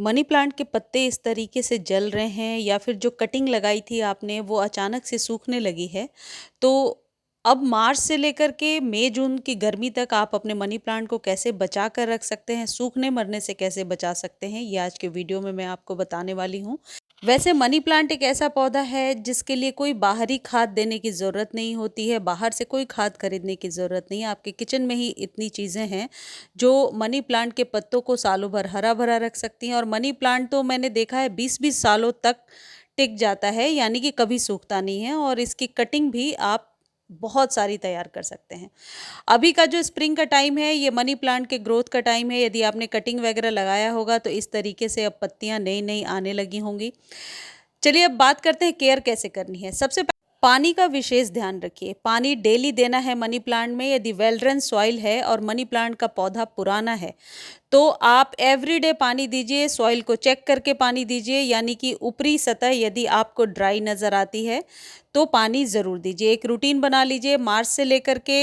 Money plant के पत्ते इस तरीके से जल रहे हैं या फिर जो कटिंग लगाई थी आपने वो अचानक से सूखने लगी है। तो अब मार्च से लेकर के मई जून की गर्मी तक आप अपने मनी प्लांट को कैसे बचा कर रख सकते हैं, सूखने मरने से कैसे बचा सकते हैं, ये आज के वीडियो में मैं आपको बताने वाली हूँ। वैसे मनी प्लांट एक ऐसा पौधा है जिसके लिए कोई बाहरी खाद देने की ज़रूरत नहीं होती है, बाहर से कोई खाद खरीदने की ज़रूरत नहीं है। आपके किचन में ही इतनी चीज़ें हैं जो मनी प्लांट के पत्तों को सालों भर हरा भरा रख सकती हैं। और मनी प्लांट तो मैंने देखा है 20-20 सालों तक टिक जाता है, यानी कि कभी सूखता नहीं है। और इसकी कटिंग भी आप बहुत सारी तैयार कर सकते हैं। अभी का जो स्प्रिंग का टाइम है ये मनी प्लांट के ग्रोथ का टाइम है। यदि आपने कटिंग वगैरह लगाया होगा तो इस तरीके से अब पत्तियां नई नई आने लगी होंगी। चलिए अब बात करते हैं केयर कैसे करनी है। सबसे पहले पानी का विशेष ध्यान रखिए। पानी डेली देना है मनी प्लांट में। यदि वेल रन सॉइल है और मनी प्लांट का पौधा पुराना है तो आप एवरीडे पानी दीजिए। सॉइल को चेक करके पानी दीजिए, यानी कि ऊपरी सतह यदि आपको ड्राई नज़र आती है तो पानी ज़रूर दीजिए। एक रूटीन बना लीजिए। मार्च से लेकर के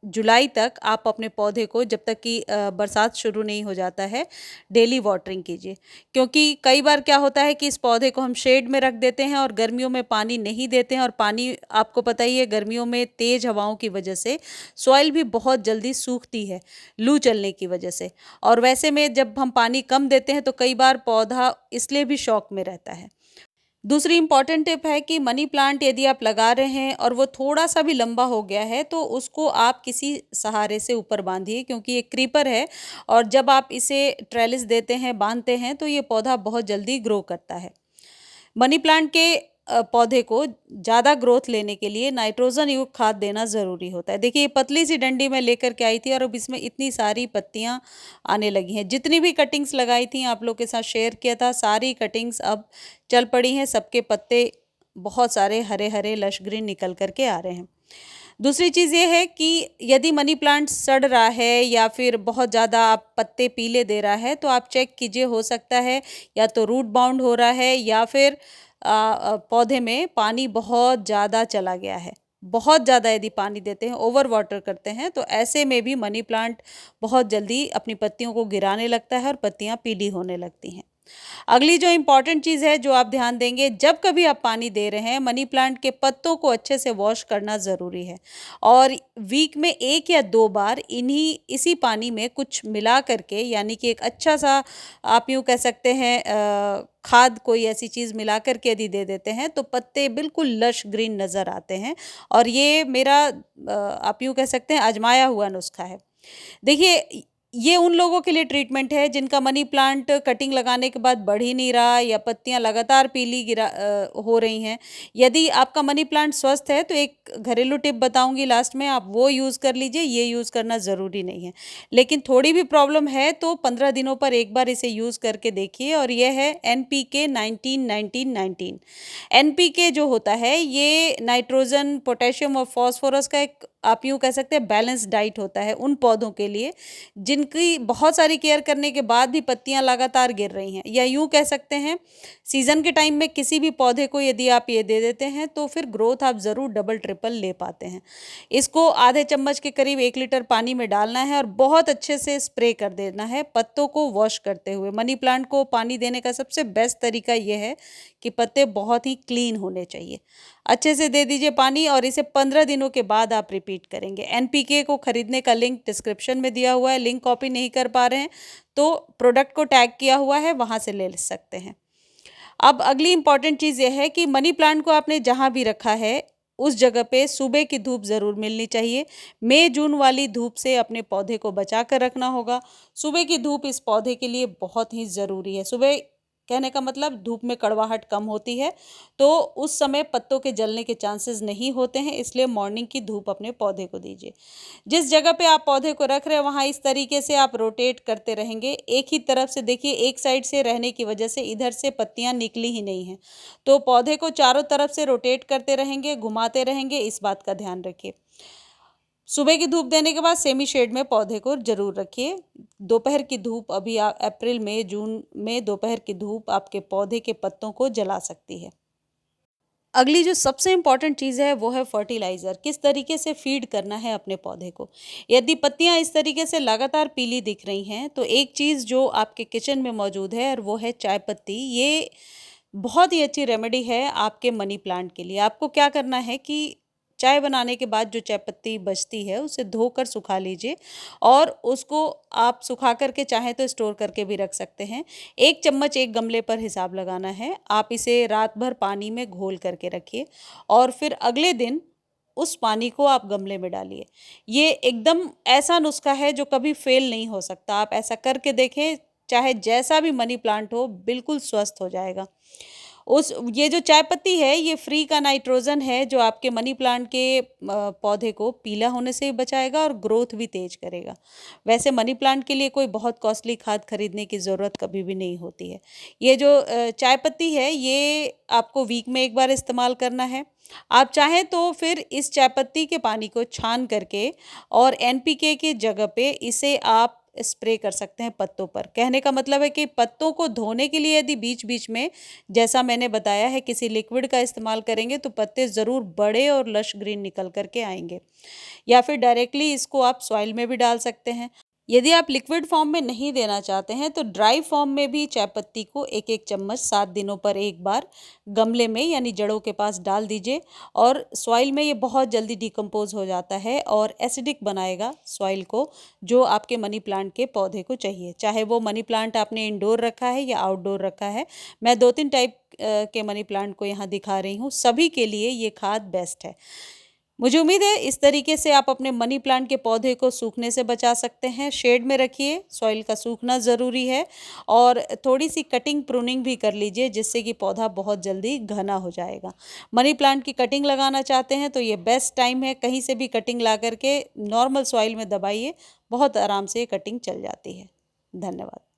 जुलाई तक आप अपने पौधे को, जब तक कि बरसात शुरू नहीं हो जाता है, डेली वाटरिंग कीजिए। क्योंकि कई बार क्या होता है कि इस पौधे को हम शेड में रख देते हैं और गर्मियों में पानी नहीं देते हैं। और पानी आपको पता ही है, गर्मियों में तेज़ हवाओं की वजह से सॉइल भी बहुत जल्दी सूखती है, लू चलने की वजह से। और वैसे में जब हम पानी कम देते हैं तो कई बार पौधा इसलिए भी शॉक में रहता है। दूसरी इंपॉर्टेंट टिप है कि मनी प्लांट यदि आप लगा रहे हैं और वो थोड़ा सा भी लंबा हो गया है तो उसको आप किसी सहारे से ऊपर बांधिए, क्योंकि ये क्रीपर है। और जब आप इसे ट्रेलिस देते हैं, बांधते हैं, तो ये पौधा बहुत जल्दी ग्रो करता है। मनी प्लांट के पौधे को ज़्यादा ग्रोथ लेने के लिए नाइट्रोजन युक्त खाद देना ज़रूरी होता है। देखिए, ये पतली सी डंडी में लेकर के आई थी और अब इसमें इतनी सारी पत्तियां आने लगी हैं। जितनी भी कटिंग्स लगाई थी आप लोग के साथ शेयर किया था, सारी कटिंग्स अब चल पड़ी हैं। सबके पत्ते बहुत सारे हरे हरे लश ग्रीन निकल करके आ रहे हैं। दूसरी चीज़ ये है कि यदि मनी प्लांट सड़ रहा है या फिर बहुत ज़्यादा आप पत्ते पीले दे रहा है तो आप चेक कीजिए। हो सकता है या तो रूट बाउंड हो रहा है या फिर पौधे में पानी बहुत ज़्यादा चला गया है। बहुत ज़्यादा यदि पानी देते हैं, ओवर वाटर करते हैं, तो ऐसे में भी मनी प्लांट बहुत जल्दी अपनी पत्तियों को गिराने लगता है और पत्तियां पीली होने लगती हैं। अगली जो इम्पॉर्टेंट चीज़ है जो आप ध्यान देंगे, जब कभी आप पानी दे रहे हैं मनी प्लांट के पत्तों को अच्छे से वॉश करना ज़रूरी है। और वीक में 1 या 2 बार इसी पानी में कुछ मिला करके, यानी कि एक अच्छा सा, आप यूँ कह सकते हैं, खाद कोई ऐसी चीज़ मिला करके यदि दे देते हैं तो पत्ते बिल्कुल लश ग्रीन नज़र आते हैं। और ये मेरा आप यूँ कह सकते हैं आजमाया हुआ नुस्खा है। देखिए, ये उन लोगों के लिए ट्रीटमेंट है जिनका मनी प्लांट कटिंग लगाने के बाद बढ़ ही नहीं रहा या पत्तियां लगातार पीली हो रही हैं। यदि आपका मनी प्लांट स्वस्थ है तो एक घरेलू टिप बताऊंगी लास्ट में, आप वो यूज़ कर लीजिए। ये यूज़ करना ज़रूरी नहीं है। लेकिन थोड़ी भी प्रॉब्लम है तो 15 दिनों पर एक बार इसे यूज़ करके देखिए। और यह है NPK 19-19-19। NPK जो होता है ये नाइट्रोजन, पोटेशियम और फॉस्फोरस का एक, आप यूँ कह सकते हैं, बैलेंस डाइट होता है उन पौधों के लिए जिनकी बहुत सारी केयर करने के बाद भी पत्तियां लगातार गिर रही हैं। या यूँ कह सकते हैं, सीजन के टाइम में किसी भी पौधे को यदि आप ये दे देते हैं तो फिर ग्रोथ आप ज़रूर डबल ट्रिपल ले पाते हैं। इसको आधे चम्मच के करीब 1 लीटर पानी में डालना है और बहुत अच्छे से स्प्रे कर देना है पत्तों को वॉश करते हुए। मनी प्लांट को पानी देने का सबसे बेस्ट तरीका यह है कि पत्ते बहुत ही क्लीन होने चाहिए। अच्छे से दे दीजिए पानी और इसे 15 दिनों के बाद आप रिपीट करेंगे। NPK को खरीदने का लिंक डिस्क्रिप्शन में दिया हुआ है। लिंक कॉपी नहीं कर पा रहे हैं तो प्रोडक्ट को टैग किया हुआ है, वहां से ले सकते हैं। अब अगली इंपॉर्टेंट चीज़ यह है कि मनी प्लांट को आपने जहां भी रखा है उस जगह पे सुबह की धूप ज़रूर मिलनी चाहिए। मई जून वाली धूप से अपने पौधे को बचा कर रखना होगा। सुबह की धूप इस पौधे के लिए बहुत ही ज़रूरी है। सुबह कहने का मतलब, धूप में कड़वाहट कम होती है तो उस समय पत्तों के जलने के चांसेस नहीं होते हैं, इसलिए मॉर्निंग की धूप अपने पौधे को दीजिए। जिस जगह पे आप पौधे को रख रहे हैं वहाँ इस तरीके से आप रोटेट करते रहेंगे। एक ही तरफ से, देखिए, एक साइड से रहने की वजह से इधर से पत्तियां निकली ही नहीं हैं, तो पौधे को चारों तरफ से रोटेट करते रहेंगे, घुमाते रहेंगे। इस बात का ध्यान रखिए। सुबह की धूप देने के बाद सेमी शेड में पौधे को जरूर रखिए। दोपहर की धूप, अभी अप्रैल मई जून में दोपहर की धूप आपके पौधे के पत्तों को जला सकती है। अगली जो सबसे इम्पॉर्टेंट चीज़ है वो है फर्टिलाइज़र। किस तरीके से फीड करना है अपने पौधे को। यदि पत्तियाँ इस तरीके से लगातार पीली दिख रही हैं तो एक चीज़ जो आपके किचन में मौजूद है और वो है चाय पत्ती। ये बहुत ही अच्छी रेमेडी है आपके मनी प्लांट के लिए। आपको क्या करना है कि चाय बनाने के बाद जो चाय पत्ती बचती है उसे धोकर सुखा लीजिए और उसको आप सुखा कर के चाहें तो स्टोर करके भी रख सकते हैं। 1 चम्मच एक गमले पर हिसाब लगाना है। आप इसे रात भर पानी में घोल करके रखिए और फिर अगले दिन उस पानी को आप गमले में डालिए। ये एकदम ऐसा नुस्खा है जो कभी फ़ेल नहीं हो सकता। आप ऐसा करके देखें, चाहे जैसा भी मनी प्लांट हो, बिल्कुल स्वस्थ हो जाएगा। उस ये जो चाय पत्ती है ये फ्री का नाइट्रोजन है जो आपके मनी प्लांट के पौधे को पीला होने से भी बचाएगा और ग्रोथ भी तेज करेगा। वैसे मनी प्लांट के लिए कोई बहुत कॉस्टली खाद खरीदने की ज़रूरत कभी भी नहीं होती है। ये जो चाय पत्ती है ये आपको वीक में एक बार इस्तेमाल करना है। आप चाहें तो फिर इस चाय पत्ती के पानी को छान करके और एनपीके की जगह पे इसे आप स्प्रे कर सकते हैं पत्तों पर। कहने का मतलब है कि पत्तों को धोने के लिए यदि बीच-बीच में जैसा मैंने बताया है किसी लिक्विड का इस्तेमाल करेंगे तो पत्ते ज़रूर बड़े और लश ग्रीन निकल कर के आएँगे। या फिर डायरेक्टली इसको आप सॉइल में भी डाल सकते हैं। यदि आप लिक्विड फॉर्म में नहीं देना चाहते हैं तो ड्राई फॉर्म में भी चाय पत्ती को 1-1 चम्मच 7 दिनों पर एक बार गमले में यानी जड़ों के पास डाल दीजिए और सॉइल में ये बहुत जल्दी डिकम्पोज़ हो जाता है और एसिडिक बनाएगा सॉइल को, जो आपके मनी प्लांट के पौधे को चाहिए। चाहे वो मनी प्लांट आपने इंडोर रखा है या आउटडोर रखा है। मैं 2-3 टाइप के मनी प्लांट को यहाँ दिखा रही हूँ। सभी के लिए ये खाद बेस्ट है। मुझे उम्मीद है इस तरीके से आप अपने मनी प्लांट के पौधे को सूखने से बचा सकते हैं। शेड में रखिए, सॉइल का सूखना ज़रूरी है और थोड़ी-सी कटिंग प्रूनिंग भी कर लीजिए जिससे कि पौधा बहुत जल्दी घना हो जाएगा। मनी प्लांट की कटिंग लगाना चाहते हैं तो ये बेस्ट टाइम है, कहीं से भी कटिंग ला कर के नॉर्मल सॉइल में दबाइए, बहुत आराम से ये कटिंग चल जाती है। धन्यवाद।